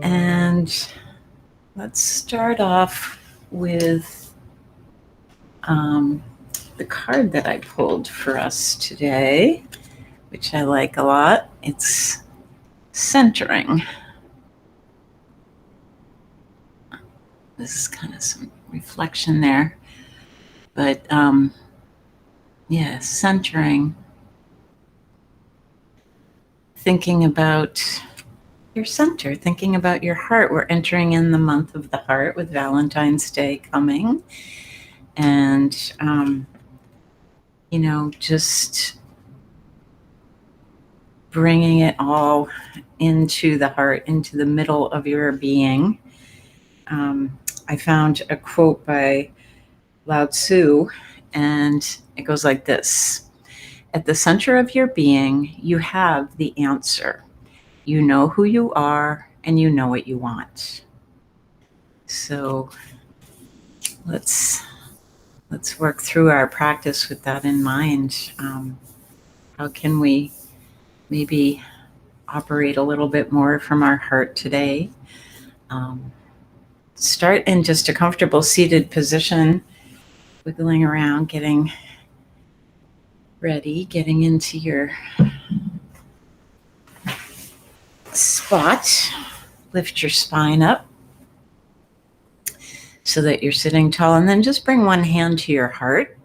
And let's start off with the card that I pulled for us today, which I like a lot. It's centering. This is kind of some reflection there. But yeah, centering. Thinking about your center, thinking about your heart. We're entering in the month of the heart with Valentine's Day coming. And, just bringing it all into the heart, into the middle of your being. I found a quote by Lao Tzu, and it goes like this. At the center of your being, you have the answer. You know who you are, and you know what you want. So let's work through our practice with that in mind. How can we maybe operate a little bit more from our heart today? Start in just a comfortable seated position, wiggling around, getting ready, getting into your spot. Lift your spine up so that you're sitting tall, and then just bring one hand to your heart.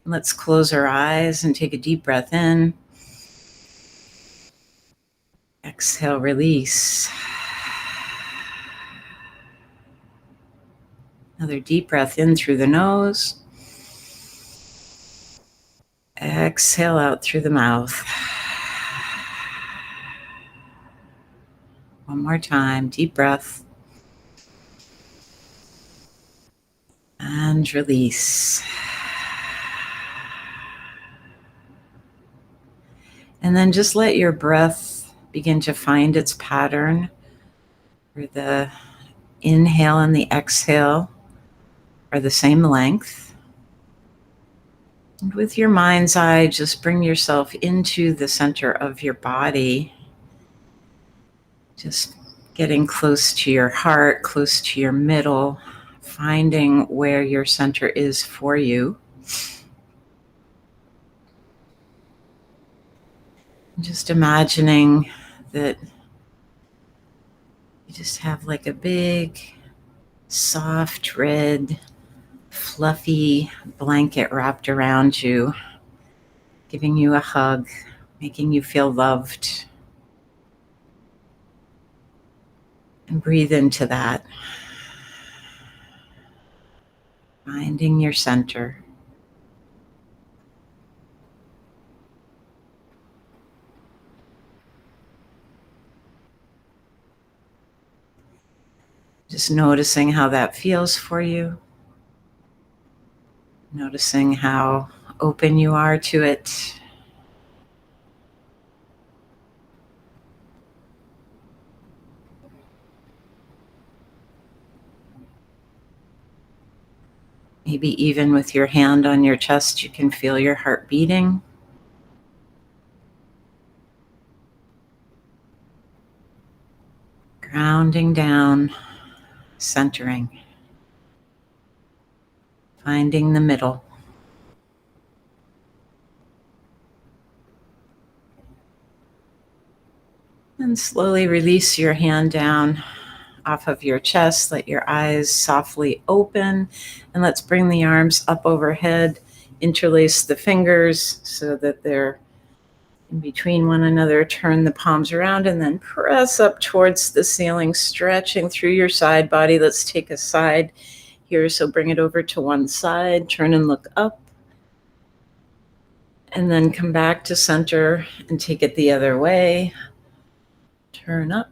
Let's close our eyes and take a deep breath in. Exhale, release. Another deep breath in through the nose. Exhale out through the mouth. One more time, deep breath. And release. And then just let your breath begin to find its pattern, where the inhale and the exhale are the same length. And with your mind's eye, just bring yourself into the center of your body, just getting close to your heart, close to your middle, finding where your center is for you. Just imagining that you just have like a big, soft, red, fluffy blanket wrapped around you, giving you a hug, making you feel loved. And breathe into that. Finding your center. Just noticing how that feels for you. Noticing how open you are to it. Maybe even with your hand on your chest, you can feel your heart beating. Grounding down, centering. Finding the middle. And slowly release your hand down off of your chest. Let your eyes softly open. And let's bring the arms up overhead. Interlace the fingers so that they're in between one another. Turn the palms around and then press up towards the ceiling, stretching through your side body. Let's take a side here. So bring it over to one side. Turn and look up. And then come back to center and take it the other way. Turn up.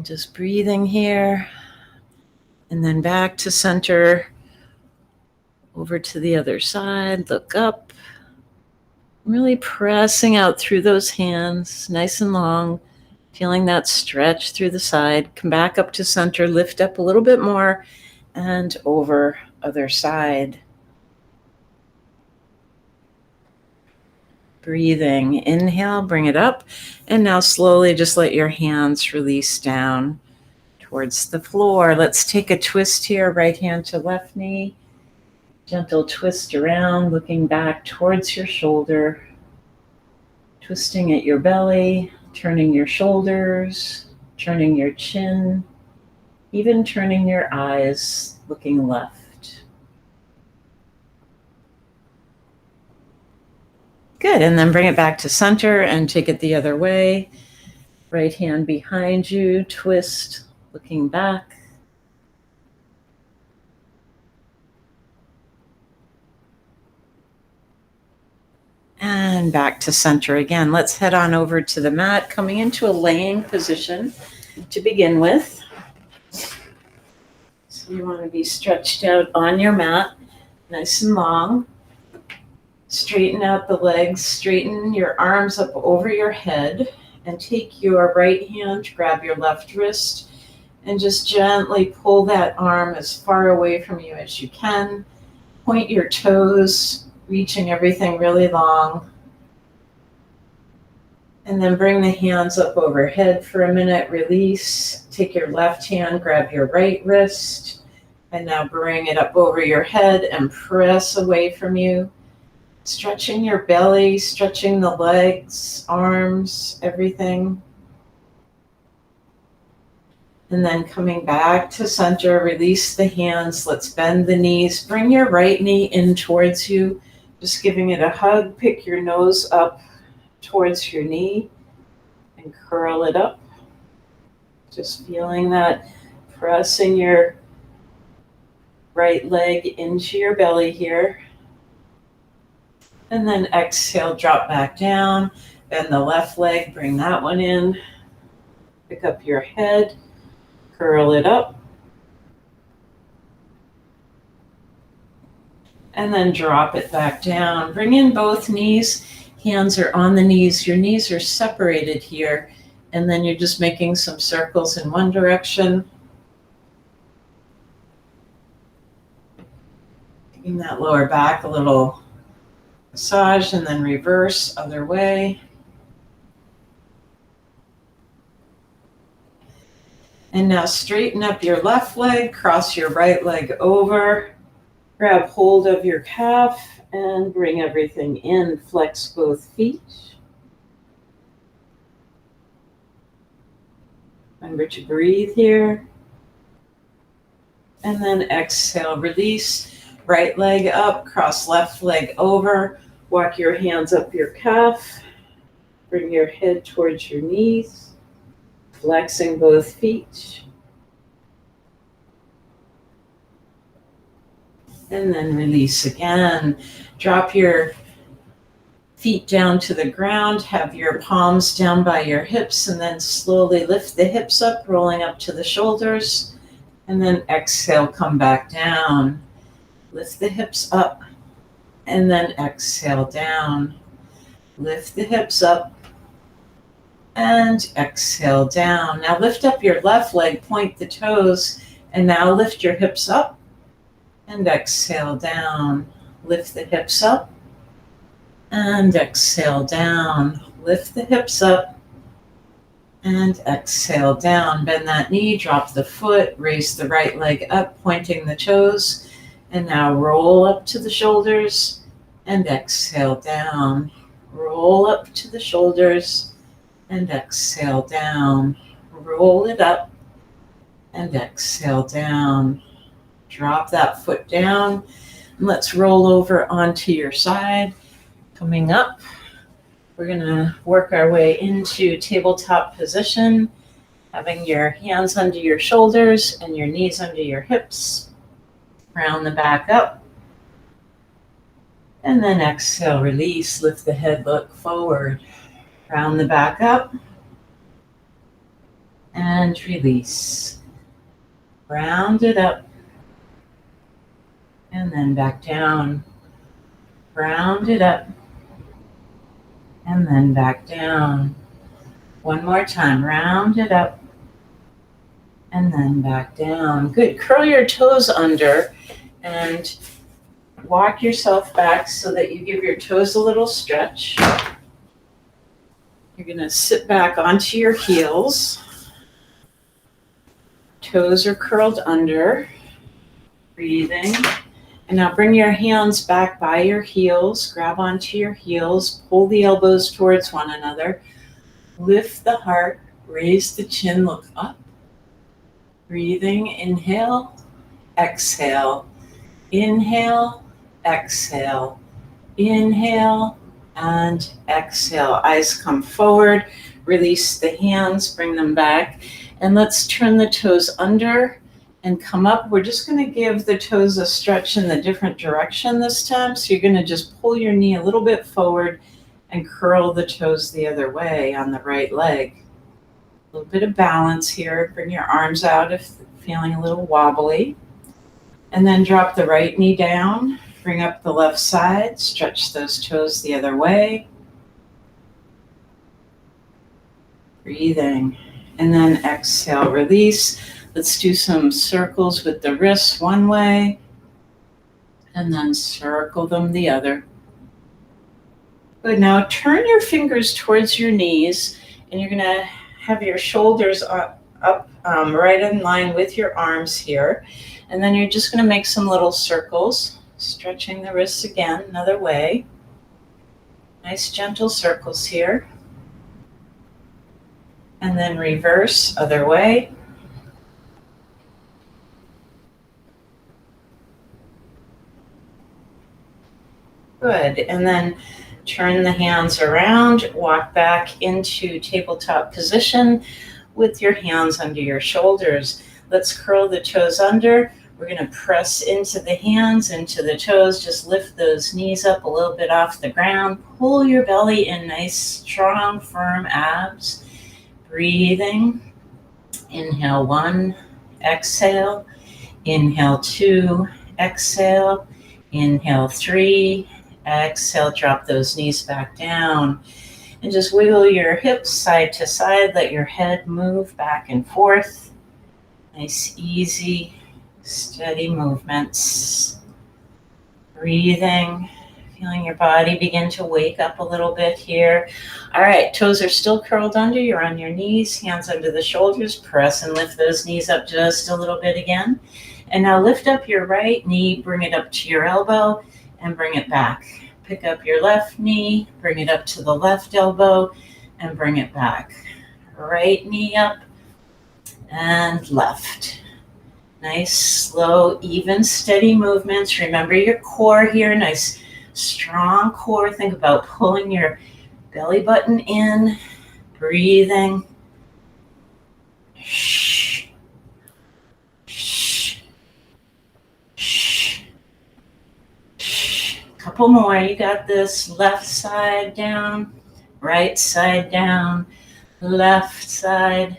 Just breathing here. And then back to center. Over to the other side. Look up. Really pressing out through those hands, nice and long. Feeling that stretch through the side. Come back up to center. Lift up a little bit more. and over other side. Breathing, inhale, bring it up, and now slowly just let your hands release down towards the floor. Let's take a twist here, right hand to left knee. Gentle twist around, looking back towards your shoulder, twisting at your belly, turning your shoulders, turning your chin, even turning your eyes, looking left. Good, and then bring it back to center and take it the other way. Right hand behind you, twist, looking back. And back to center again. Let's head on over to the mat, coming into a laying position to begin with. So you want to be stretched out on your mat, nice and long. Straighten out the legs, straighten your arms up over your head, and take your right hand, grab your left wrist, and just gently pull that arm as far away from you as you can. Point your toes, reaching everything really long. And then bring the hands up overhead for a minute, release. Take your left hand, grab your right wrist, and now bring it up over your head and press away from you. Stretching your belly, stretching the legs, arms, everything. And then coming back to center, release the hands. Let's bend the knees. Bring your right knee in towards you, just giving it a hug. Pick your nose up towards your knee and curl it up. Just feeling that, pressing your right leg into your belly here. And then exhale, drop back down. Bend the left leg, bring that one in. Pick up your head, curl it up. And then drop it back down. Bring in both knees. Hands are on the knees. Your knees are separated here. And then you're just making some circles in one direction. Giving that lower back a little massage, and then reverse, other way. And now straighten up your left leg, cross your right leg over, grab hold of your calf, and bring everything in. Flex both feet. Remember to breathe here. And then exhale, release. Right leg up, cross left leg over, walk your hands up your calf, bring your head towards your knees, flexing both feet. And then release again. Drop your feet down to the ground, have your palms down by your hips, and then slowly lift the hips up, rolling up to the shoulders, and then exhale, come back down. Lift the hips up, and then exhale down. Lift the hips up, and exhale down. Now lift up your left leg, point the toes, and now lift your hips up, and exhale down. Lift the hips up, and exhale down. Lift the hips up, and exhale down. Bend that knee, drop the foot, raise the right leg up, pointing the toes. And now roll up to the shoulders and exhale down. Roll up to the shoulders and exhale down. Roll it up and exhale down. Drop that foot down. And let's roll over onto your side. Coming up, we're going to work our way into tabletop position, having your hands under your shoulders and your knees under your hips. Round the back up. And then exhale, release, lift the head, look forward. Round the back up. And release. Round it up. And then back down. Round it up. And then back down. One more time, round it up. and then back down. Good. Curl your toes under and walk yourself back so that you give your toes a little stretch. You're going to sit back onto your heels. Toes are curled under. Breathing. And now bring your hands back by your heels. Grab onto your heels. Pull the elbows towards one another. Lift the heart. Raise the chin. Look up. Breathing. Inhale. Exhale. Inhale. Exhale. Inhale and exhale. Eyes come forward. Release the hands. Bring them back. And let's turn the toes under and come up. We're just going to give the toes a stretch in the different direction this time. So you're going to just pull your knee a little bit forward and curl the toes the other way on the right leg. A little bit of balance here. Bring your arms out if feeling a little wobbly. And then drop the right knee down. Bring up the left side. Stretch those toes the other way. Breathing. And then exhale, release. Let's do some circles with the wrists one way, and then circle them the other. Good. Now turn your fingers towards your knees, and you're going to have your shoulders up right in line with your arms here. And then you're just going to make some little circles, stretching the wrists again, another way. Nice gentle circles here. And then reverse, other way. Good. And then turn the hands around, walk back into tabletop position with your hands under your shoulders. Let's curl the toes under. We're going to press into the hands, into the toes. Just lift those knees up a little bit off the ground. Pull your belly in, nice, strong, firm abs. Breathing. Inhale 1, exhale. Inhale 2, exhale. Inhale 3, exhale. Drop those knees back down. And just wiggle your hips side to side. Let your head move back and forth. Nice, easy, steady movements. Breathing. Feeling your body begin to wake up a little bit here. All right, toes are still curled under. You're on your knees, hands under the shoulders. Press and lift those knees up just a little bit again. And now lift up your right knee, bring it up to your elbow, and bring it back. Pick up your left knee, bring it up to the left elbow, and bring it back. Right knee up, and left. Nice, slow, even, steady movements. Remember your core here, nice, strong core. Think about pulling your belly button in, breathing. Shh. Shh. Shh. Shh. Couple more. You got this. Left side down, right side down, left side,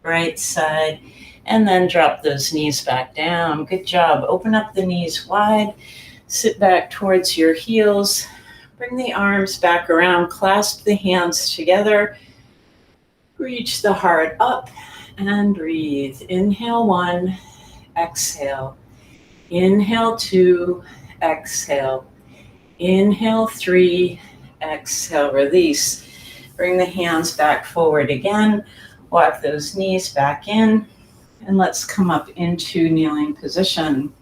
right side, and then drop those knees back down. Good job. Open up the knees wide. Sit back towards your heels. Bring the arms back around. Clasp the hands together. Reach the heart up and breathe. Inhale 1, exhale. Inhale 2, exhale. Inhale 3, exhale. Release. Bring the hands back forward again. Walk those knees back in. And let's come up into kneeling position.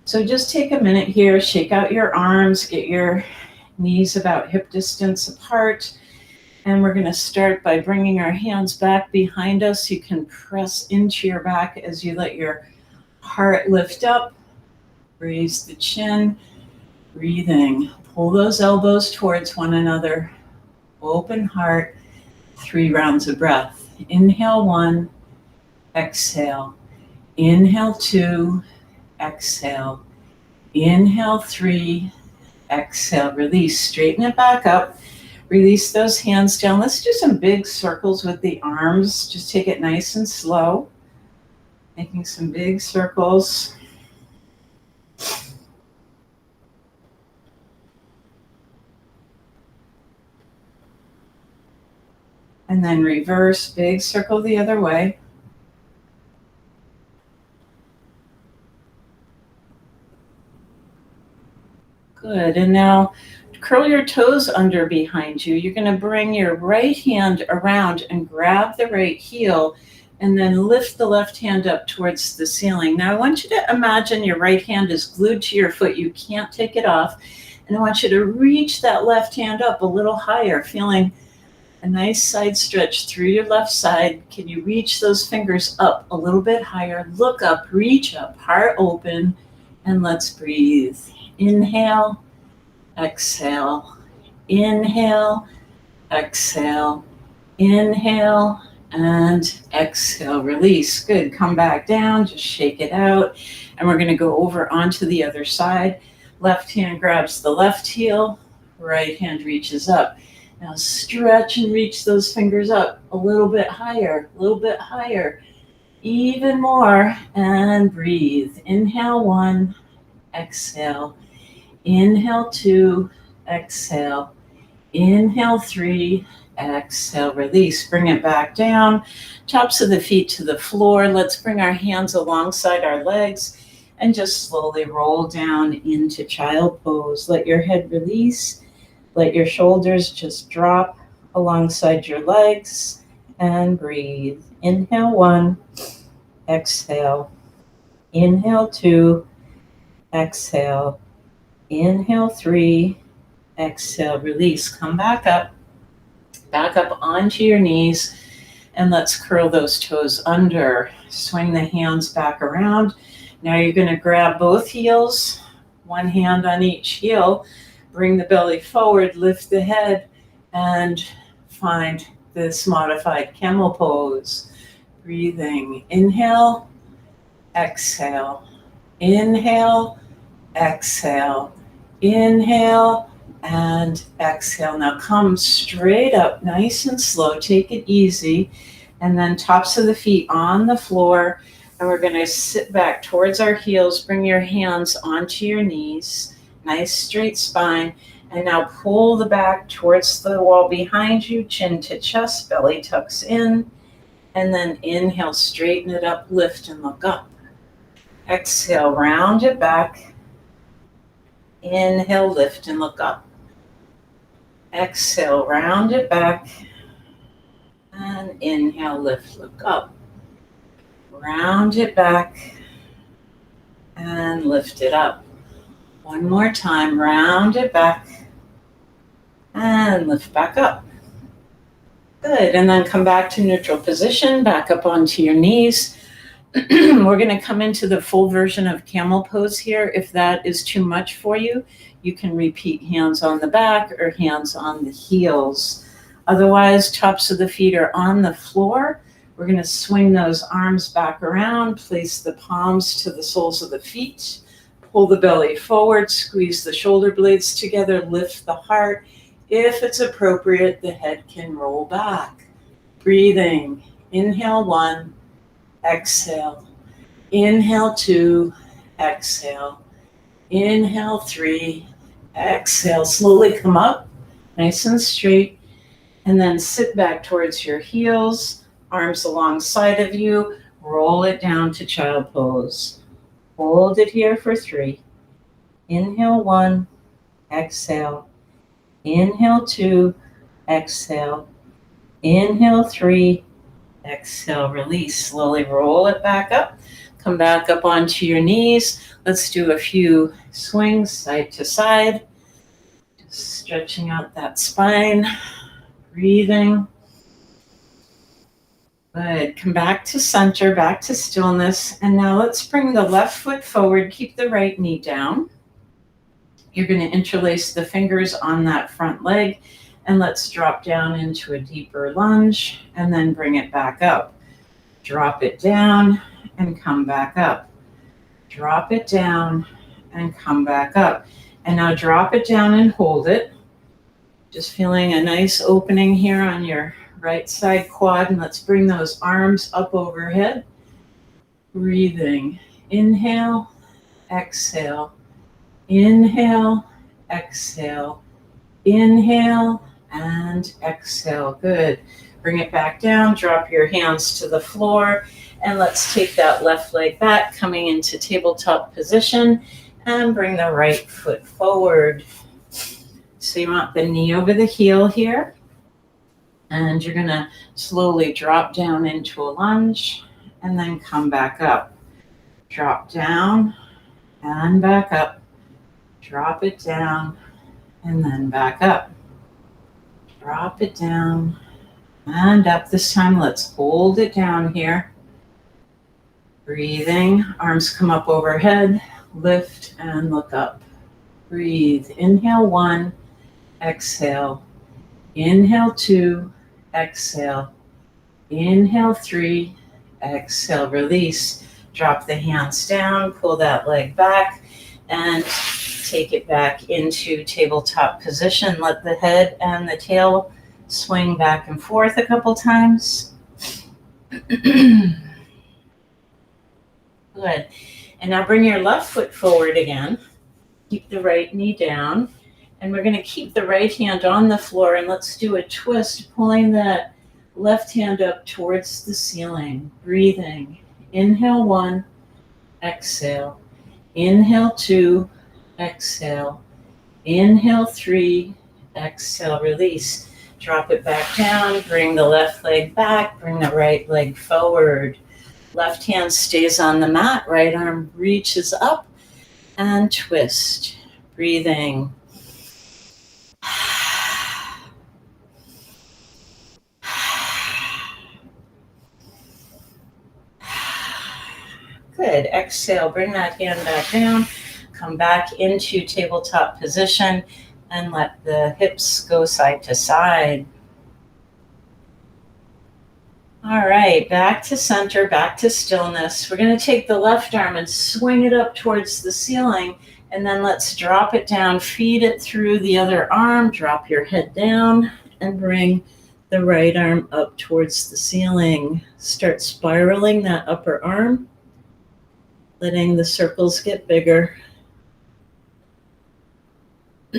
So just take a minute here, shake out your arms, get your knees about hip distance apart. And we're going to start by bringing our hands back behind us. You can press into your back as you let your heart lift up. Raise the chin. Breathing. Pull those elbows towards one another. Open heart. 3 rounds of breath. Inhale 1, exhale. Inhale 2, exhale. Inhale 3, exhale. Release. Straighten it back up. Release those hands down. Let's do some big circles with the arms. Just take it nice and slow. Making some big circles. And then reverse, big circle the other way. Good. And now curl your toes under behind you. You're going to bring your right hand around and grab the right heel and then lift the left hand up towards the ceiling. Now I want you to imagine your right hand is glued to your foot. You can't take it off. And I want you to reach that left hand up a little higher, feeling a nice side stretch through your left side. Can you reach those fingers up a little bit higher? Look up, reach up, heart open, and let's breathe. Inhale, exhale, inhale, exhale, inhale, and exhale. Release. Good. Come back down, just shake it out. And we're going to go over onto the other side. Left hand grabs the left heel, right hand reaches up. Now stretch and reach those fingers up a little bit higher, even more, and breathe. Inhale 1, exhale. Inhale 2, exhale. Inhale 3, exhale, release. Bring it back down. Tops of the feet to the floor. Let's bring our hands alongside our legs and just slowly roll down into child pose. Let your head release. Let your shoulders just drop alongside your legs and breathe. Inhale 1, exhale. Inhale 2, exhale. Inhale 3, exhale, release. Come back up onto your knees, and let's curl those toes under. Swing the hands back around. Now you're going to grab both heels, one hand on each heel, bring the belly forward, lift the head, and find this modified camel pose. Breathing. Inhale, exhale. Inhale, exhale. Inhale and exhale. Now come straight up, nice and slow. Take it easy. And then tops of the feet on the floor. And we're going to sit back towards our heels. Bring your hands onto your knees. Nice straight spine. And now pull the back towards the wall behind you. Chin to chest, belly tucks in. And then inhale, straighten it up, lift and look up. Exhale, round it back. Inhale, lift and look up. Exhale, round it back. And inhale, lift, look up. Round it back. And lift it up. One more time, round it back. And lift back up. Good, and then come back to neutral position, back up onto your knees. We're going to come into the full version of camel pose here. If that is too much for you, you can repeat hands on the back or hands on the heels. Otherwise, tops of the feet are on the floor. We're going to swing those arms back around, place the palms to the soles of the feet, pull the belly forward, squeeze the shoulder blades together, lift the heart. If it's appropriate, the head can roll back. Breathing. Inhale 1. Exhale. Inhale 2, exhale. Inhale 3, exhale. Slowly come up, nice and straight, and then sit back towards your heels, arms alongside of you, roll it down to child pose. Hold it here for 3. Inhale 1, exhale. Inhale 2, exhale. Inhale 3, exhale, release. Slowly roll it back up. Come back up onto your knees. Let's do a few swings side to side. Just stretching out that spine. Breathing. Good. Come back to center, back to stillness. And now let's bring the left foot forward. Keep the right knee down. You're going to interlace the fingers on that front leg. And let's drop down into a deeper lunge and then bring it back up. Drop it down and come back up. Drop it down and come back up. And now drop it down and hold it. Just feeling a nice opening here on your right side quad. And let's bring those arms up overhead. Breathing. Inhale, exhale. Inhale, exhale. Inhale, and exhale. Good. Bring it back down, drop your hands to the floor, and let's take that left leg back, coming into tabletop position, and bring the right foot forward. So you want the knee over the heel here, and you're gonna slowly drop down into a lunge, and then come back up. Drop down, and back up. Drop it down, and then back up. Drop it down, and up. This time, let's hold it down here. Breathing, arms come up overhead, lift and look up. Breathe, inhale 1, exhale. Inhale 2, exhale. Inhale 3, exhale, release. Drop the hands down, pull that leg back, and take it back into tabletop position. Let the head and the tail swing back and forth a couple times. Good. And now bring your left foot forward again. Keep the right knee down. And we're going to keep the right hand on the floor, and let's do a twist, pulling that left hand up towards the ceiling. Breathing. Inhale 1, exhale. Inhale 2, exhale. Inhale 3, exhale, release. Drop it back down, bring the left leg back, bring the right leg forward. Left hand stays on the mat, right arm reaches up, and twist. Breathing. Good. Exhale, bring that hand back down, come back into tabletop position, and let the hips go side to side. All right, back to center, back to stillness. We're going to take the left arm and swing it up towards the ceiling, and then let's drop it down, feed it through the other arm, drop your head down, and bring the right arm up towards the ceiling. Start spiraling that upper arm, letting the circles get bigger.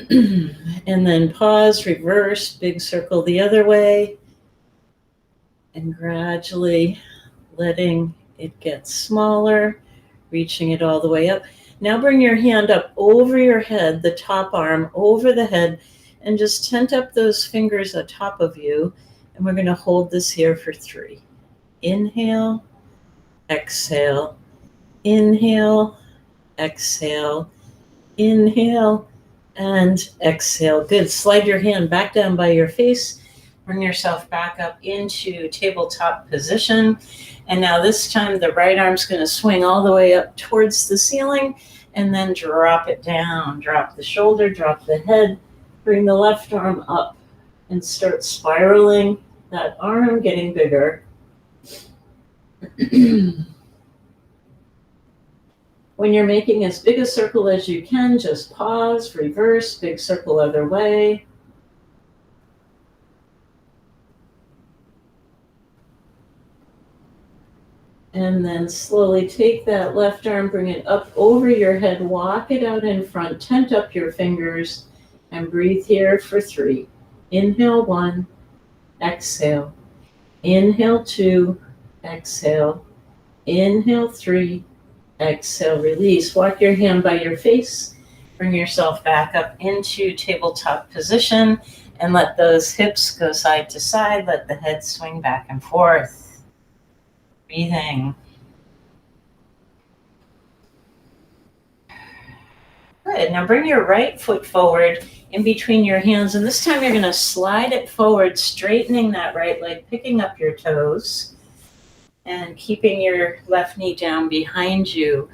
And then pause, reverse, big circle the other way, and gradually letting it get smaller, reaching it all the way up. Now bring your hand up over your head, the top arm over the head, and just tent up those fingers atop of you. And we're going to hold this here for 3. Inhale, exhale, inhale, exhale, inhale, and exhale. Good. Slide your hand back down by your face. Bring yourself back up into tabletop position. And now this time the right arm's going to swing all the way up towards the ceiling, and then drop it down. Drop the shoulder, drop the head, bring the left arm up, and start spiraling that arm, getting bigger. When you're making as big a circle as you can, just pause, reverse, big circle other way. And then slowly take that left arm, bring it up over your head, walk it out in front, tent up your fingers, and breathe here for 3. Inhale 1, exhale. Inhale 2, exhale. Inhale 3, exhale, release. Walk your hand by your face, bring yourself back up into tabletop position, and let those hips go side to side, let the head swing back and forth. Breathing. Good. Now bring your right foot forward in between your hands, and this time you're going to slide it forward, straightening that right leg, picking up your toes, and keeping your left knee down behind you.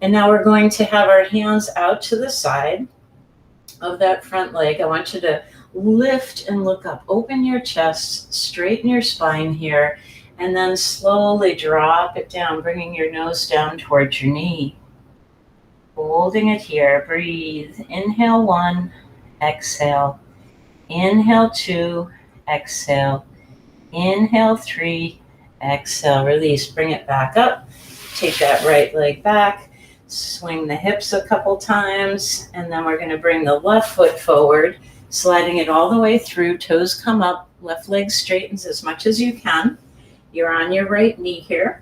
And now we're going to have our hands out to the side of that front leg. I want you to lift and look up. Open your chest, straighten your spine here, and then slowly drop it down, bringing your nose down towards your knee. Holding it here. Breathe. Inhale 1, exhale. Inhale 2, exhale. Inhale 3, exhale. Release. Bring it back up. Take that right leg back. Swing the hips a couple times, and then we're going to bring the left foot forward, sliding it all the way through. Toes come up, Left leg straightens as much as you can. You're on your right knee here.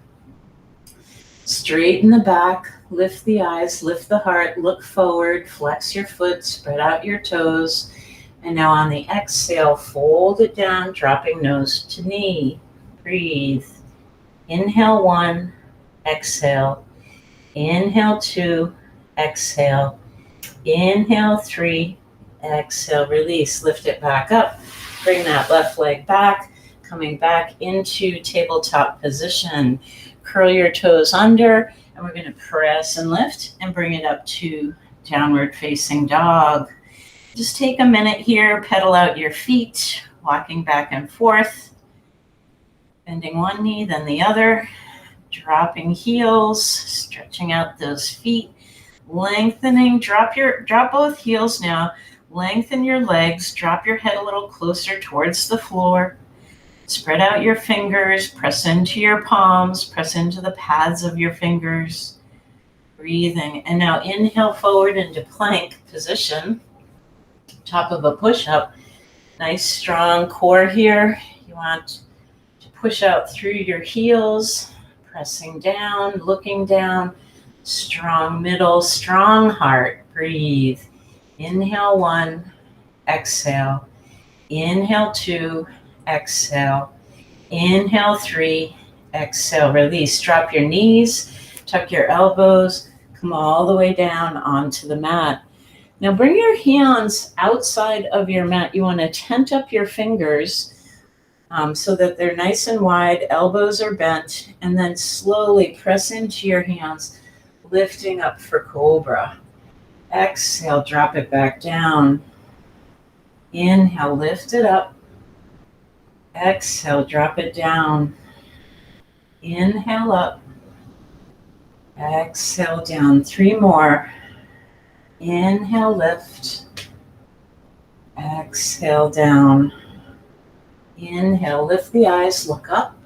Straighten the back, lift the eyes, lift the heart, look forward, flex your foot, spread out your toes. And now on the exhale, fold it down, dropping nose to knee. Breathe. Inhale 1, exhale. Inhale 2, exhale. Inhale 3, exhale, release, lift it back up. Bring that left leg back, coming back into tabletop position. Curl your toes under, and we're going to press and lift and bring it up to downward facing dog. Just take a minute here, pedal out your feet, walking back and forth, bending one knee, then the other, dropping heels, stretching out those feet, lengthening, drop both heels now, lengthen your legs, drop your head a little closer towards the floor. Spread out your fingers, press into your palms, press into the pads of your fingers. Breathing. And now inhale forward into plank position. Top of a push-up. Nice strong core here. You want to push out through your heels, pressing down, looking down. Strong middle, strong heart. Breathe. Inhale 1, exhale. Inhale 2, exhale. Inhale 3, exhale, release. Drop your knees, tuck your elbows, come all the way down onto the mat. Now bring your hands outside of your mat. You want to tent up your fingers so that they're nice and wide, elbows are bent, and then slowly press into your hands, lifting up for Cobra. Exhale, drop it back down. Inhale, lift it up. Exhale, drop it down. Inhale up. Exhale down. 3 more. Inhale, lift. Exhale down. Inhale, lift the eyes, look up.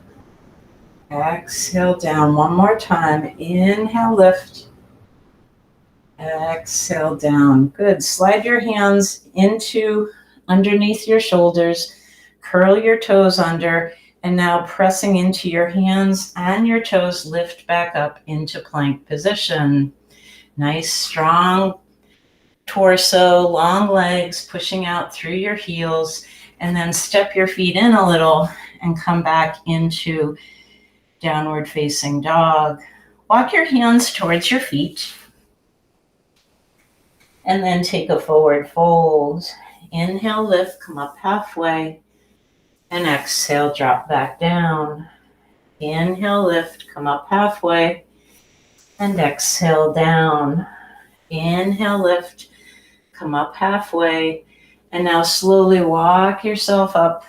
Exhale down. 1 more time. Inhale, lift. Exhale down. Good. Slide your hands into underneath your shoulders. Curl your toes under, and now pressing into your hands and your toes, lift back up into plank position. Nice, strong torso, long legs, pushing out through your heels, and then step your feet in a little and come back into downward facing dog. Walk your hands towards your feet, and then take a forward fold. Inhale, lift, come up halfway. And exhale, drop back down. Inhale, lift, come up halfway. And exhale, down. Inhale, lift, come up halfway. And now slowly walk yourself up,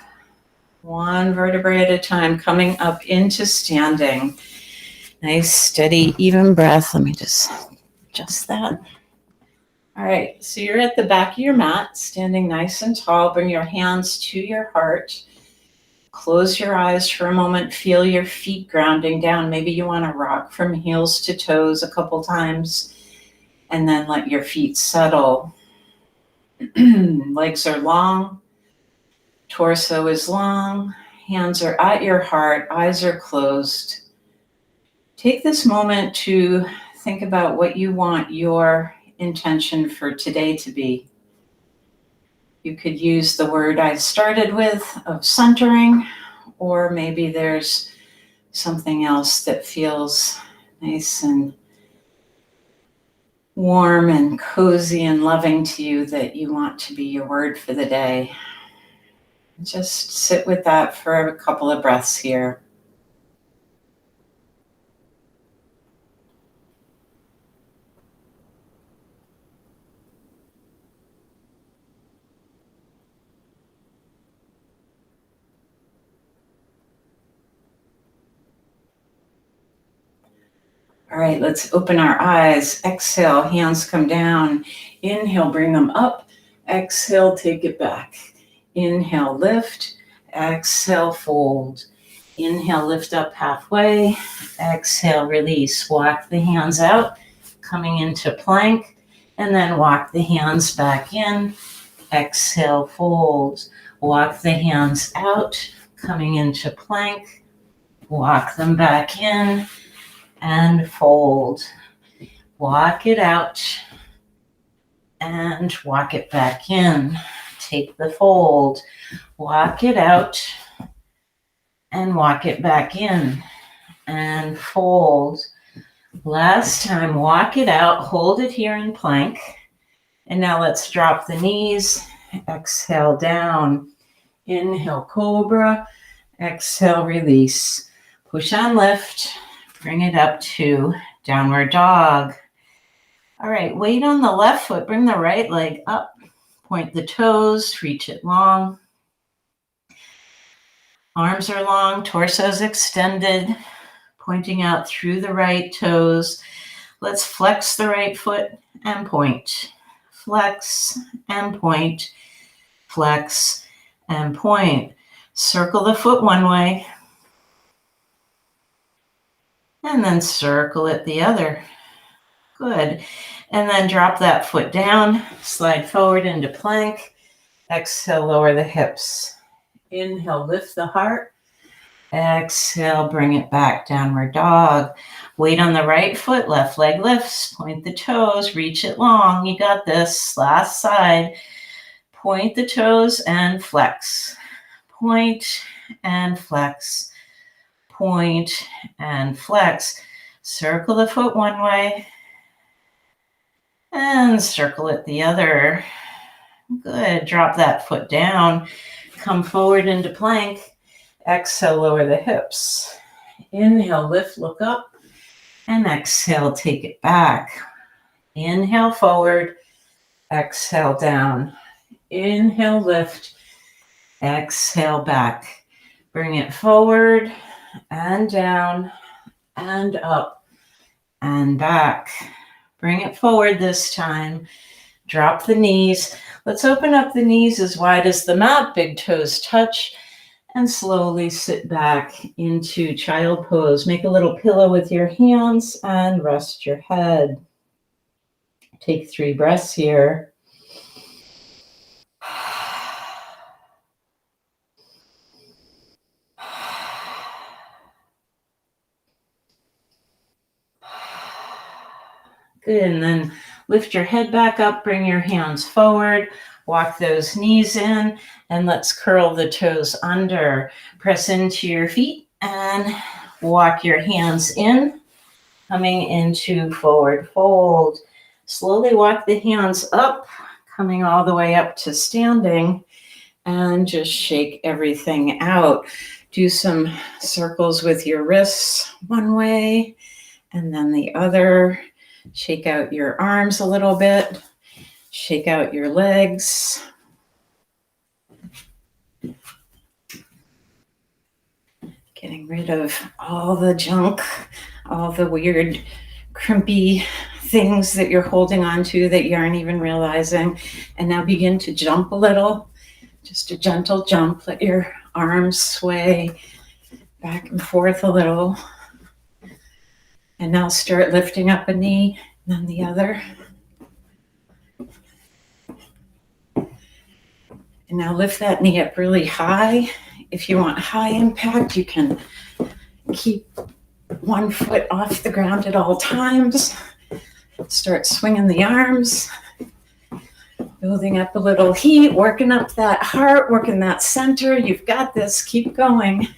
1 vertebrae at a time, coming up into standing. Nice, steady, even breath. Let me just adjust that. All right, so you're at the back of your mat, standing nice and tall. Bring your hands to your heart. Close your eyes for a moment. Feel your feet grounding down. Maybe you want to rock from heels to toes a couple times, and then let your feet settle. Legs are long. Torso is long. Hands are at your heart. Eyes are closed. Take this moment to think about what you want your intention for today to be. You could use the word I started with of centering, or maybe there's something else that feels nice and warm and cozy and loving to you that you want to be your word for the day. Just sit with that for a couple of breaths here. All right, let's open our eyes. Exhale, hands come down. Inhale, bring them up. Exhale, take it back. Inhale, lift. Exhale, fold. Inhale, lift up halfway. Exhale, release. Walk the hands out, coming into plank, and then walk the hands back in. Exhale, fold. Walk the hands out, coming into plank. Walk them back in and fold. Walk it out and walk it back in. Take the fold. Walk it out and walk it back in and fold. Last time, walk it out, hold it here in plank. And now let's drop the knees. Exhale down. Inhale, Cobra. Exhale, release. Push on lift. Bring it up to downward dog. All right, weight on the left foot. Bring the right leg up. Point the toes. Reach it long. Arms are long. Torso's extended. Pointing out through the right toes. Let's flex the right foot and point. Flex and point. Flex and point. Circle the foot one way. And then circle it the other. Good. And then drop that foot down. Slide forward into plank. Exhale, lower the hips. Inhale, lift the heart. Exhale, bring it back, downward dog. Weight on the right foot, left leg lifts. Point the toes, reach it long. You got this. Last side. Point the toes and flex. Point and flex. Point and flex. Circle the foot one way and circle it the other. Good. Drop that foot down. Come forward into plank. Exhale, lower the hips. Inhale, lift, look up. And exhale, take it back. Inhale, forward. Exhale, down. Inhale, lift. Exhale, back. Bring it forward and down and up and back. Bring it forward this time. Drop the knees. Let's open up the knees as wide as the mat. Big toes touch. And slowly sit back into child pose. Make a little pillow with your hands and rest your head. Take 3 breaths here. Good, and then lift your head back up, bring your hands forward, walk those knees in, and let's curl the toes under. Press into your feet and walk your hands in, coming into forward fold. Slowly walk the hands up, coming all the way up to standing, and just shake everything out. Do some circles with your wrists one way and then the other. Shake out your arms a little bit. Shake out your legs. Getting rid of all the junk, all the weird, crimpy things that you're holding on to that you aren't even realizing. And now begin to jump a little. Just a gentle jump. Let your arms sway back and forth a little. And now start lifting up a knee, and then the other. And now lift that knee up really high. If you want high impact, you can keep one foot off the ground at all times. Start swinging the arms. Building up a little heat, working up that heart, working that center. You've got this. Keep going.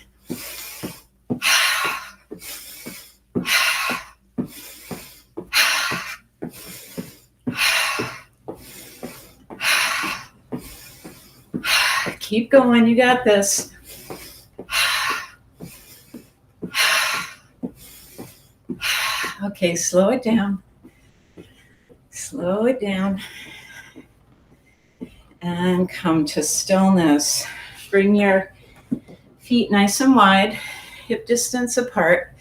Keep going, you got this. Okay, slow it down. Slow it down. And come to stillness. Bring your feet nice and wide, hip distance apart,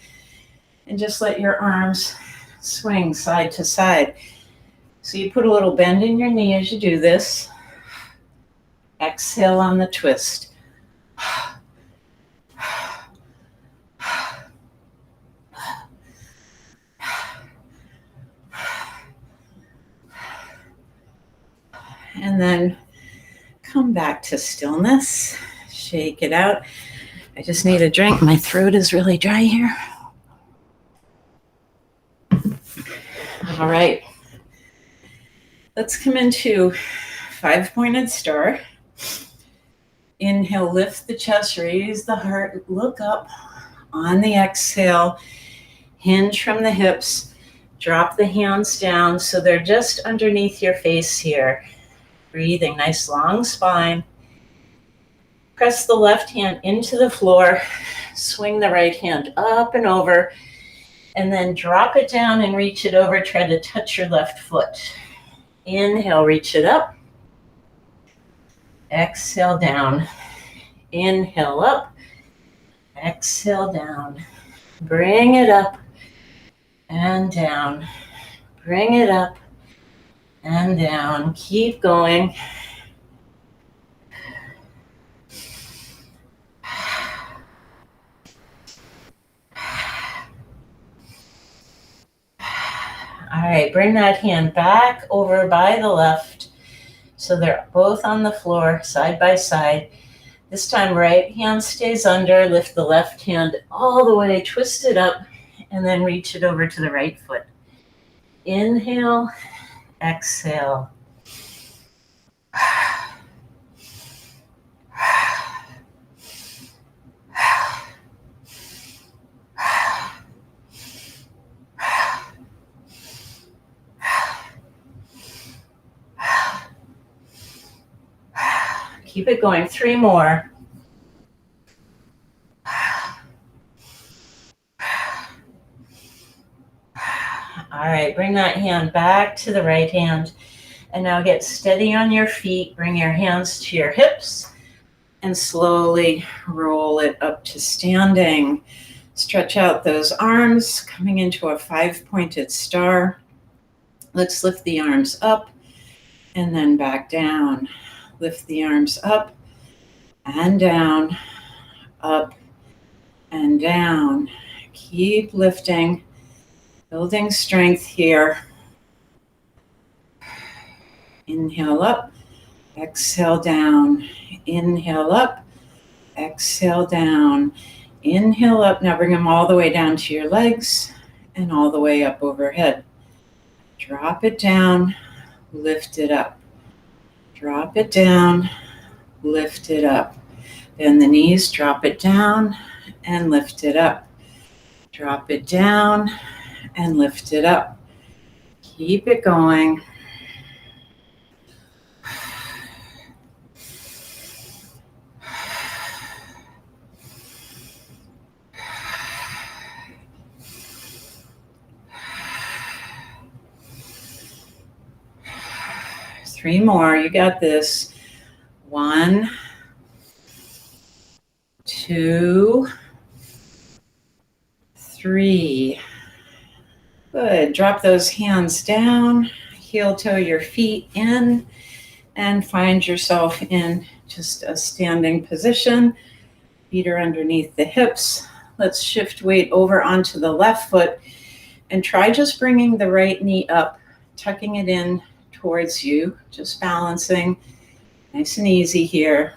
and just let your arms swing side to side. So you put a little bend in your knee as you do this. Exhale on the twist. And then Come back to stillness. Shake it out. I just need a drink. My throat is really dry here. All right. Let's come into 5-pointed star. Inhale, lift the chest, raise the heart, look up. On the exhale, hinge from the hips. Drop the hands down so they're just underneath your face here. Breathing, nice long spine. Press the left hand into the floor. Swing the right hand up and over. And then drop it down and reach it over. Try to touch your left foot. Inhale, reach it up. Exhale down. Inhale up. Exhale down. Bring it up and down. Bring it up and down. Keep going. All right, bring that hand back over by the left so they're both on the floor, side by side. This time, right hand stays under. Lift the left hand all the way, twist it up, and then reach it over to the right foot. Inhale, exhale. Keep it going. 3 more. All right, bring that hand back to the right hand. And now get steady on your feet. Bring your hands to your hips and slowly roll it up to standing. Stretch out those arms, coming into a 5-pointed star. Let's lift the arms up and then back down. Lift the arms up and down, up and down. Keep lifting, building strength here. Inhale up, exhale down. Inhale up, exhale down. Inhale up. Now bring them all the way down to your legs and all the way up overhead. Drop it down, lift it up. Drop it down, lift it up. Bend the knees, drop it down and lift it up. Drop it down and lift it up. Keep it going. Three more. You got this. 1, 2, 3. Good. Drop those hands down. Heel toe your feet in and find yourself in just a standing position. Feet are underneath the hips. Let's shift weight over onto the left foot and try just bringing the right knee up, tucking it in towards you, just balancing, nice and easy here.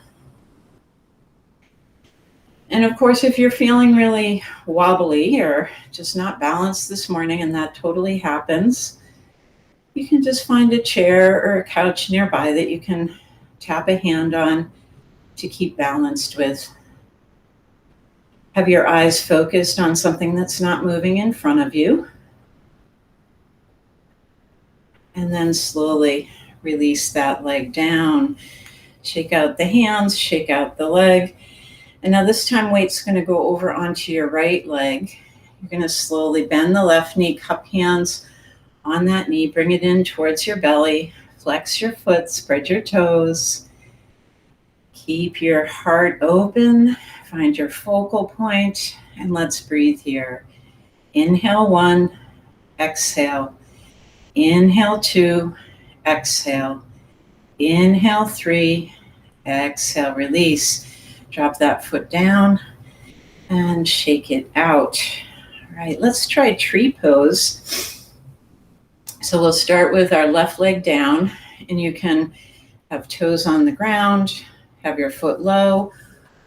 And of course, if you're feeling really wobbly or just not balanced this morning, and that totally happens, you can just find a chair or a couch nearby that you can tap a hand on to keep balanced with. Have your eyes focused on something that's not moving in front of you. And then slowly release that leg down. Shake out the hands, shake out the leg. And now this time weight's going to go over onto your right leg. You're going to slowly bend the left knee, cup hands on that knee, bring it in towards your belly, flex your foot, spread your toes. Keep your heart open, find your focal point, and let's breathe here. Inhale 1, exhale. Inhale 2, exhale. Inhale 3, exhale, release. Drop that foot down and shake it out. All right, let's try tree pose. So we'll start with our left leg down, and you can Have toes on the ground, have your foot low,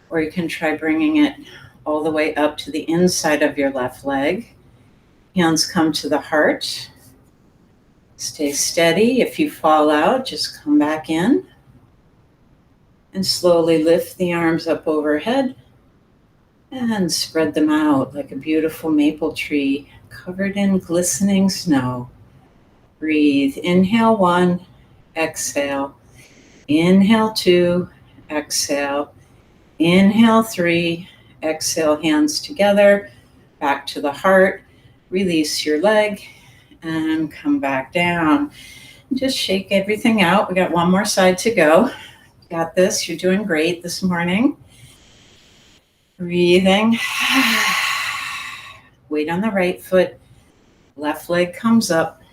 or you can try bringing it all the way up to the inside of your left leg. Hands come to the heart. Stay steady. If you fall out, just come back in. And slowly lift the arms up overhead and spread them out like a beautiful maple tree covered in glistening snow. Breathe. Inhale 1, exhale. Inhale 2, exhale. Inhale 3, exhale, hands together, back to the heart. Release your leg and come back down. Just shake everything out. We got one more side to go. You got this. You're doing great this morning. Breathing. Weight on the right foot. Left leg comes up.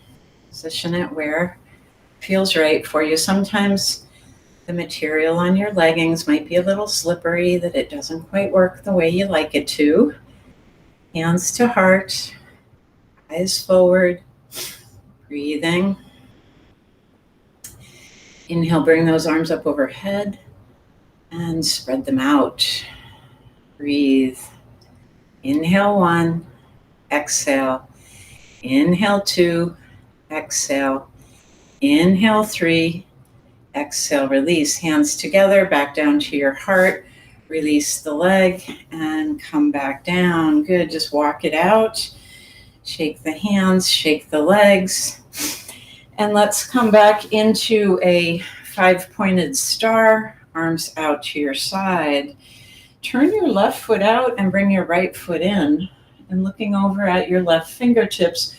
Position it where it feels right for you. Sometimes the material on your leggings might be a little slippery, that it doesn't quite work the way you like it to. Hands to heart. Eyes forward. Breathing. Inhale, bring those arms up overhead and spread them out. Breathe. Inhale 1, exhale. Inhale 2, exhale. Inhale 3, exhale. Release. Hands together, back down to your heart. Release the leg and come back down. Good. Just walk it out. Shake the hands, shake the legs. And let's come back into a 5-pointed star, arms out to your side. Turn your left foot out and bring your right foot in. And looking over at your left fingertips,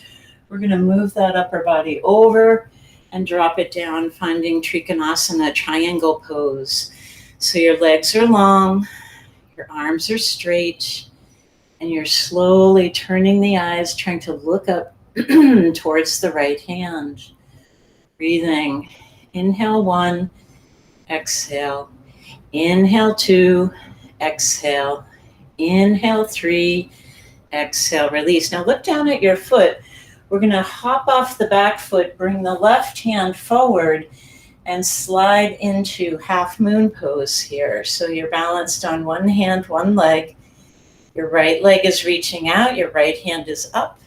we're going to move that upper body over and drop it down, finding Trikonasana, triangle pose. So your legs are long, your arms are straight, and you're slowly turning the eyes, trying to look up towards the right hand. Breathing. Inhale 1, exhale. Inhale 2, exhale. Inhale 3, exhale. Release. Now look down at your foot. We're going to hop off the back foot, bring the left hand forward, and slide into half moon pose here. So you're balanced on one hand, one leg. Your right leg is reaching out. Your right hand is up.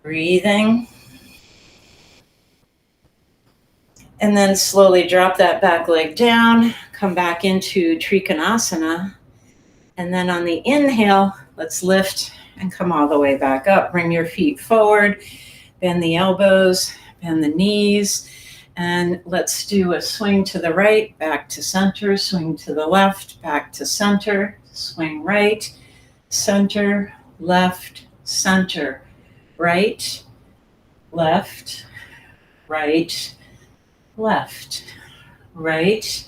Breathing. And then slowly drop that back leg down. Come back into Trikonasana. And then on the inhale, let's lift and come all the way back up. Bring your feet forward. Bend the elbows. Bend the knees. And let's do a swing to the right, back to center. Swing to the left, back to center. Swing right, center, left, center. Right, left, right, left, right,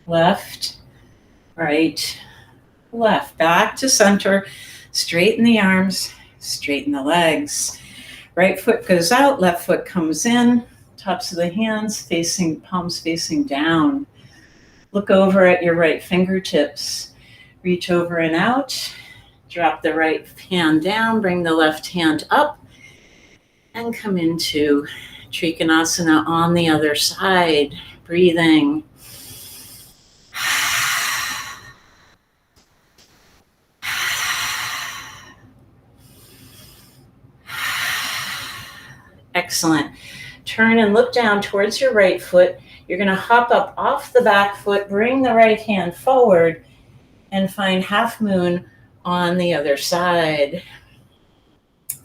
left, right, left. Back to center. Straighten the arms, straighten the legs. Right foot goes out, left foot comes in. Tops of the hands facing, palms facing down. Look over at your right fingertips. Reach over and out. Drop the right hand down, bring the left hand up, and come into Trikonasana on the other side. Breathing. Excellent. Turn and look down towards your right foot. You're going to hop up off the back foot, bring the right hand forward, and find half moon on the other side.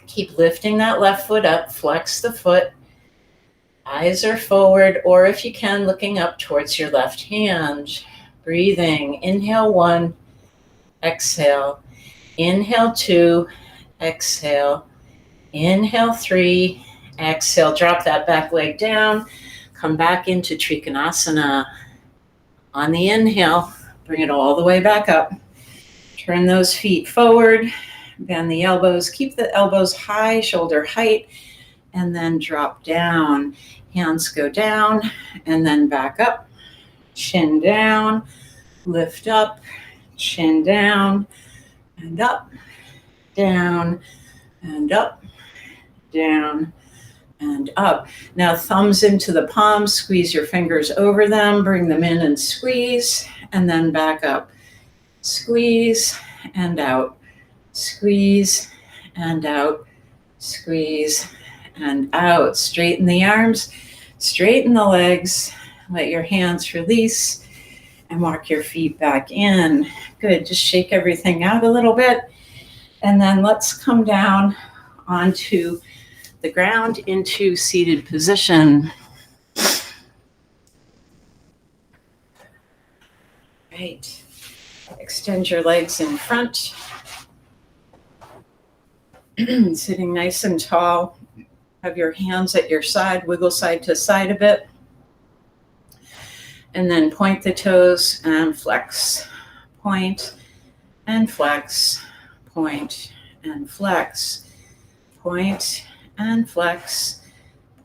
Keep lifting that left foot up, flex the foot. Eyes are forward, or if you can, looking up towards your left hand. Breathing. Inhale 1, exhale. Inhale 2, exhale. Inhale 3, exhale. Drop that back leg down. Come back into Trikonasana. On the inhale, bring it all the way back up. Turn those feet forward. Bend the elbows. Keep the elbows high, shoulder height, and then drop down. Hands go down and then back up. Chin down, lift up, chin down, and up, down, and up, down, and up. Now thumbs into the palms, squeeze your fingers over them, bring them in and squeeze, and then back up. Squeeze and out, squeeze and out, squeeze and out. Straighten the arms, straighten the legs, let your hands release, and walk your feet back in. Good, just shake everything out a little bit, and then let's come down onto the ground into seated position. Right. Extend your legs in front. Sitting nice and tall. Have your hands at your side, wiggle side to side a bit. And then point the toes and flex. Point and flex. Point and flex. Point and flex.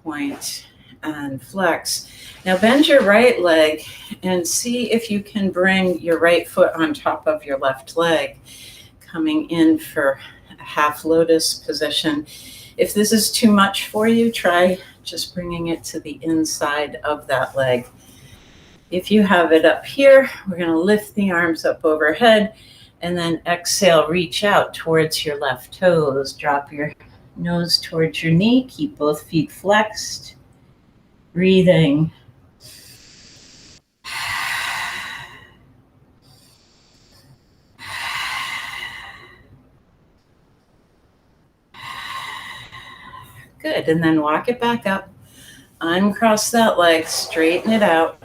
Point and flex. Now bend your right leg and see if you can bring your right foot on top of your left leg, coming in for a half lotus position. If this is too much for you, try just bringing it to the inside of that leg. If you have it up here, we're going to lift the arms up overhead and then exhale, reach out towards your left toes. Drop your nose towards your knee. Keep both feet flexed. Breathing. Good, and then walk it back up. Uncross that leg, straighten it out,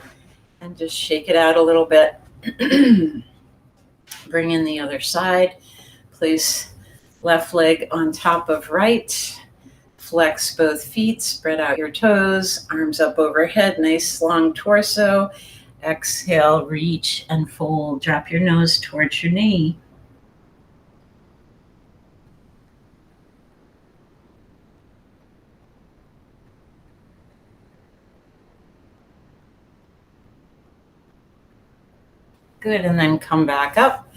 and just shake it out a little bit. Bring in the other side. Place left leg on top of right. Flex both feet, spread out your toes, arms up overhead, nice long torso. Exhale, reach and fold. Drop your nose towards your knee. Good, and then come back up,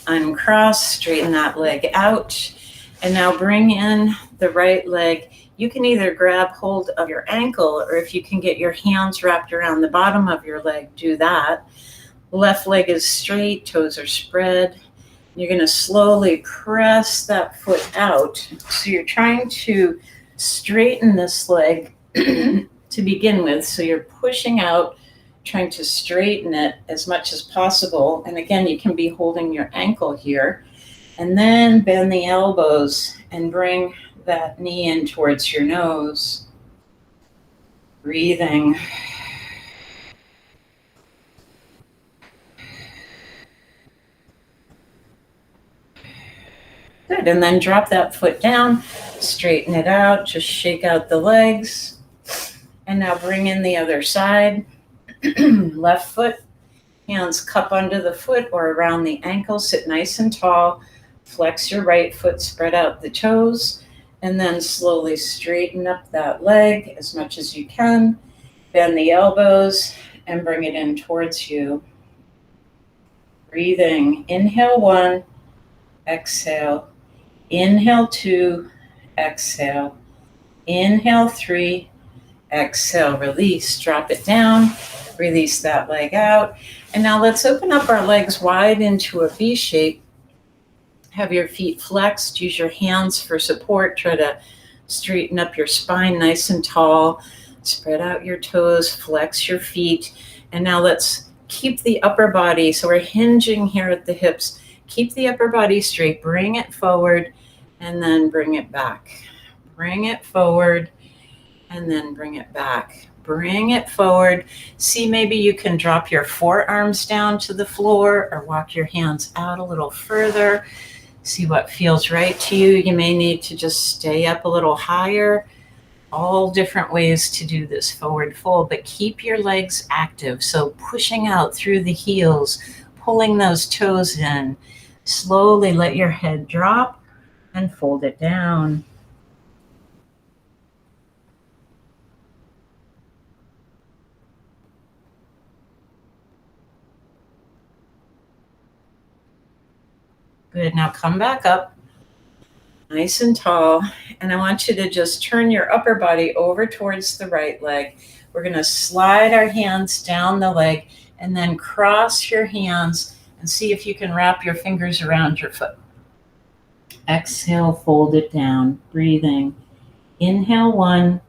uncross, straighten that leg out, and now bring in the right leg. You can either grab hold of your ankle, or if you can get your hands wrapped around the bottom of your leg, do that. Left leg is straight, toes are spread. You're going to slowly press that foot out. So you're trying to straighten this leg to begin with. So you're pushing out, trying to straighten it as much as possible. And again, you can be holding your ankle here. And then bend the elbows and bring that knee in towards your nose. Breathing. Good, and then drop that foot down, straighten it out, just shake out the legs. And now bring in the other side. Left foot, hands cup under the foot or around the ankle, sit nice and tall. Flex your right foot, spread out the toes, and then slowly straighten up that leg as much as you can. Bend the elbows and bring it in towards you. Breathing. Inhale 1, exhale. Inhale 2, exhale. Inhale 3, exhale. Release. Drop it down. Release that leg out. And now let's open up our legs wide into a V shape. Have your feet flexed. Use your hands for support. Try to straighten up your spine nice and tall. Spread out your toes. Flex your feet. And now let's keep the upper body. So we're hinging here at the hips. Keep the upper body straight. Bring it forward and then bring it back. Bring it forward and then bring it back. Bring it forward. See, maybe you can drop your forearms down to the floor or walk your hands out a little further. See what feels right to you. You may need to just stay up a little higher. All different ways to do this forward fold, but keep your legs active. So pushing out through the heels, pulling those toes in. Slowly let your head drop and fold it down. Good, now come back up, nice and tall, and I want you to just turn your upper body over towards the right leg. We're going to slide our hands down the leg and then cross your hands and see if you can wrap your fingers around your foot. Exhale, fold it down, breathing. Inhale 1,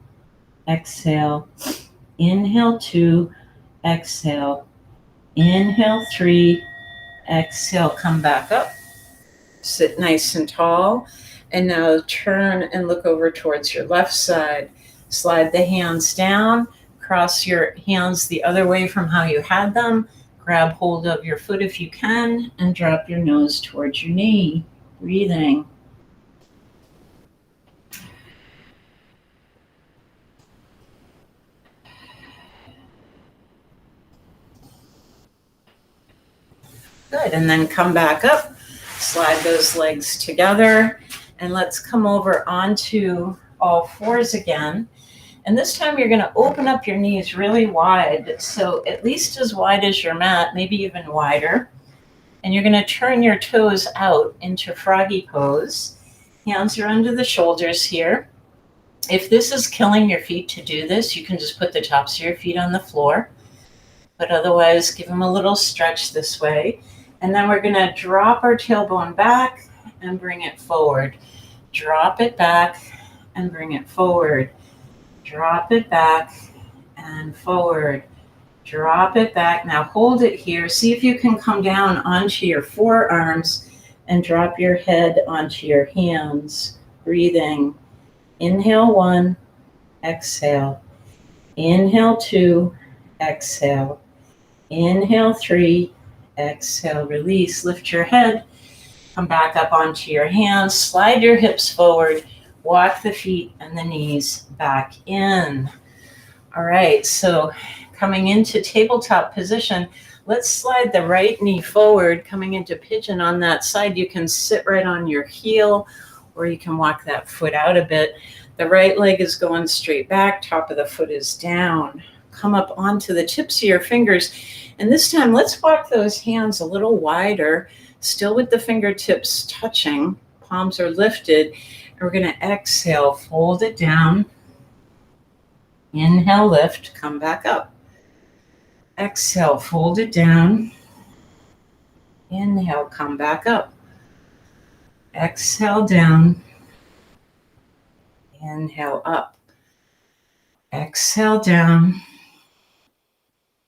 exhale. Inhale 2, exhale. Inhale 3, exhale, come back up. Sit nice and tall. And now turn and look over towards your left side. Slide the hands down. Cross your hands the other way from how you had them. Grab hold of your foot if you can and drop your nose towards your knee. Breathing. Good, and then come back up. Slide those legs together. And let's come over onto all fours again. And this time you're going to open up your knees really wide. So at least as wide as your mat, maybe even wider. And you're going to turn your toes out into Froggy Pose. Hands are under the shoulders here. If this is killing your feet to do this, you can just put the tops of your feet on the floor. But otherwise, give them a little stretch this way. And then we're going to drop our tailbone back and bring it forward. Drop it back and bring it forward. Drop it back and forward. Drop it back. Now hold it here. See if you can come down onto your forearms and drop your head onto your hands. Breathing. Inhale 1, exhale. Inhale 2, exhale. Inhale 3, exhale. Release. Lift your head. Come back up onto your hands. Slide your hips forward. Walk the feet and the knees back in. All right, so coming into tabletop position, let's slide the right knee forward, coming into pigeon on that side. You can sit right on your heel, or you can walk that foot out a bit. The right leg is going straight back, top of the foot is down. Come up onto the tips of your fingers. And this time, let's walk those hands a little wider, still with the fingertips touching. Palms are lifted. And we're going to exhale, fold it down. Inhale, lift, come back up. Exhale, fold it down. Inhale, come back up. Exhale, down. Inhale, up. Exhale, down.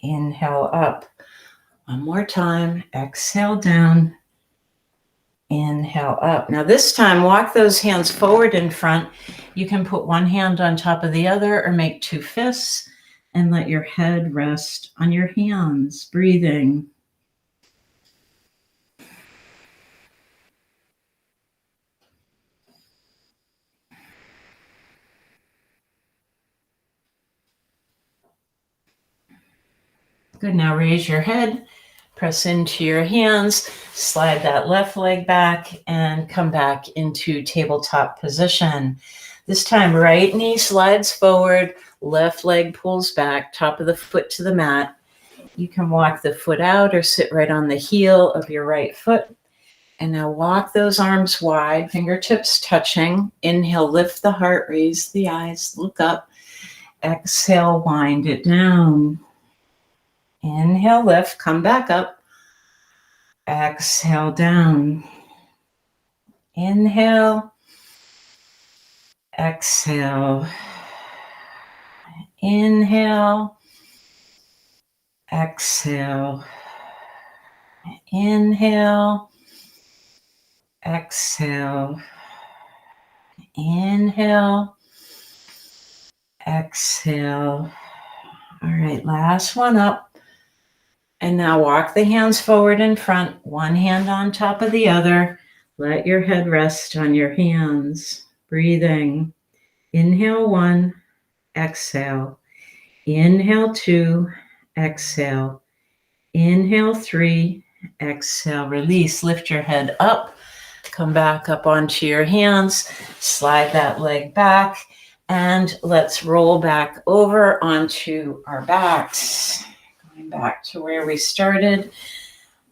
Inhale, up. One more time. Exhale, down. Inhale, up. Now this time, walk those hands forward in front. You can put one hand on top of the other or make two fists and let your head rest on your hands. Breathing. Good. Now raise your head. Press into your hands, slide that left leg back, and come back into tabletop position. This time, right knee slides forward, left leg pulls back, top of the foot to the mat. You can walk the foot out or sit right on the heel of your right foot. And now walk those arms wide, fingertips touching. Inhale, lift the heart, raise the eyes, look up. Exhale, wind it down. Inhale, lift, come back up. Exhale, down. Inhale. Exhale. Inhale. Exhale. Inhale. Exhale. Inhale. Exhale. All right, last one up. And now walk the hands forward in front, one hand on top of the other. Let your head rest on your hands. Breathing. Inhale 1, exhale. Inhale 2, exhale. Inhale 3, exhale. Release. Lift your head up. Come back up onto your hands. Slide that leg back. And let's roll back over onto our backs. Back to where we started,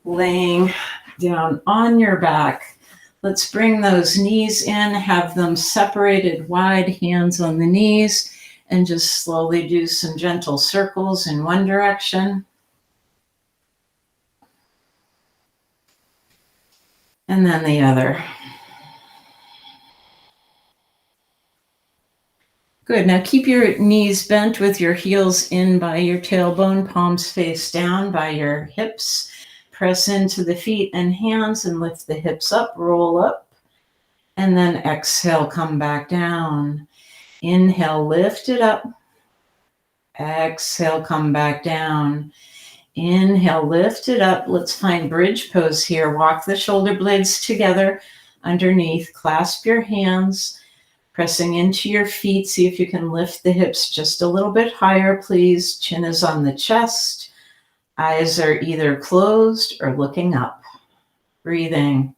laying down on your back, Let's bring those knees in, have them separated wide, hands on the knees, and just slowly do some gentle circles in one direction. And then the other. Good. Now keep your knees bent with your heels in by your tailbone, palms face down by your hips. Press into the feet and hands and lift the hips up, roll up. And then exhale, come back down. Inhale, lift it up. Exhale, come back down. Inhale, lift it up. Let's find bridge pose here. Walk the shoulder blades together underneath. Clasp your hands, pressing into your feet. See if you can lift the hips just a little bit higher, please. Chin is on the chest. Eyes are either closed or looking up. Breathing.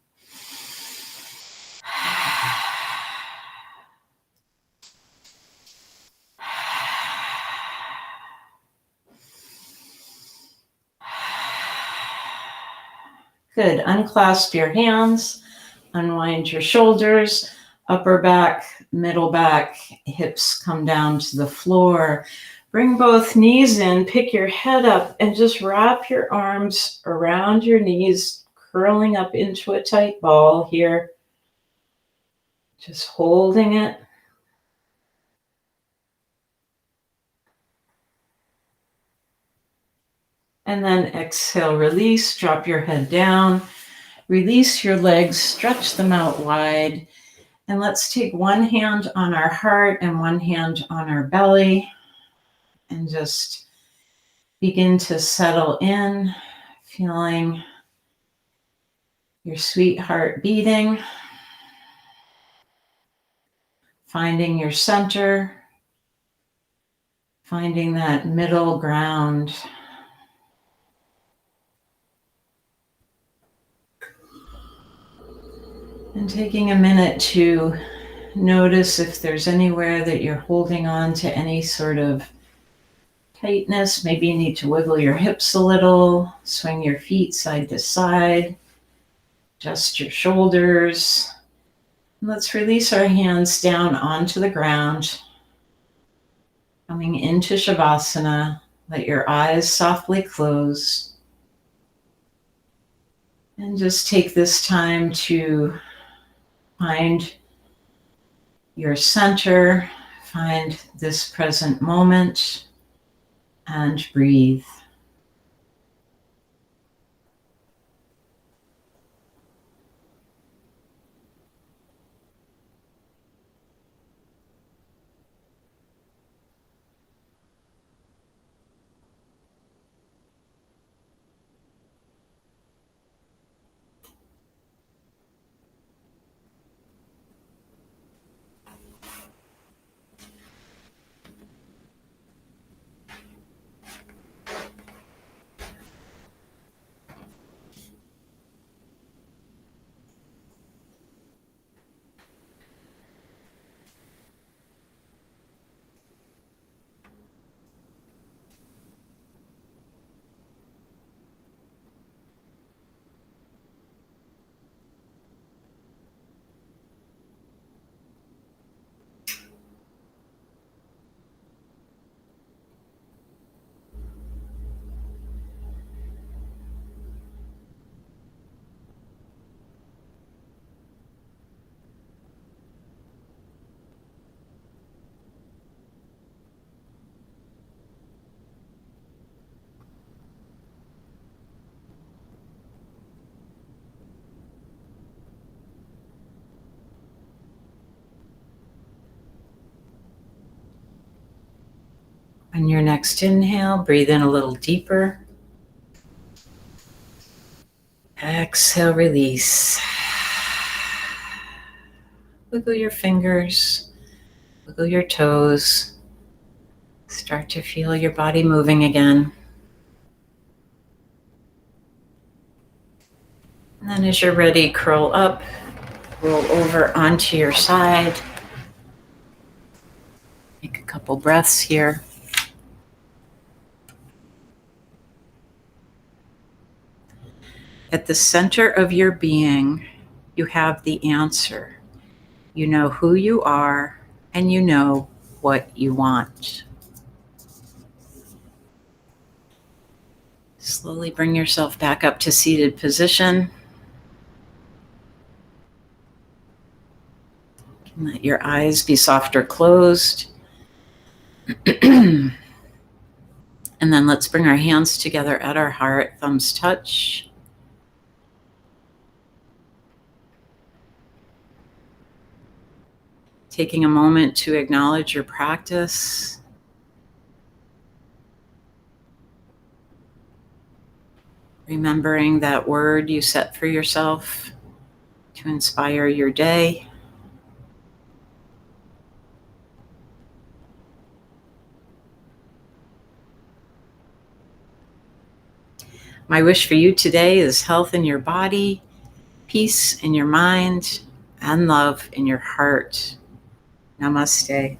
Good. Unclasp your hands, unwind your shoulders, upper back, middle back, hips come down to the floor. Bring both knees in, pick your head up, and just wrap your arms around your knees, curling up into a tight ball here. Just holding it. And then exhale, release, drop your head down. Release your legs, stretch them out wide. And let's take one hand on our heart and one hand on our belly and just begin to settle in, feeling your sweet heart beating, finding your center, finding that middle ground. And taking a minute to notice if there's anywhere that you're holding on to any sort of tightness. Maybe you need to wiggle your hips a little, swing your feet side to side, adjust your shoulders. Let's release our hands down onto the ground. Coming into Shavasana, let your eyes softly close. And just take this time to find your center, find this present moment, and breathe. On your next inhale, breathe in a little deeper. Exhale, release. Wiggle your fingers, wiggle your toes. Start to feel your body moving again. And then as you're ready, curl up, roll over onto your side. Take a couple breaths here. At the center of your being you have the answer. You know who you are, and you know what you want. Slowly bring yourself back up to seated position. Let your eyes be soft or closed. And then let's bring our hands together at our heart, thumbs touch. Taking a moment to acknowledge your practice. Remembering that word you set for yourself to inspire your day. My wish for you today is health in your body, peace in your mind, and love in your heart. Namaste.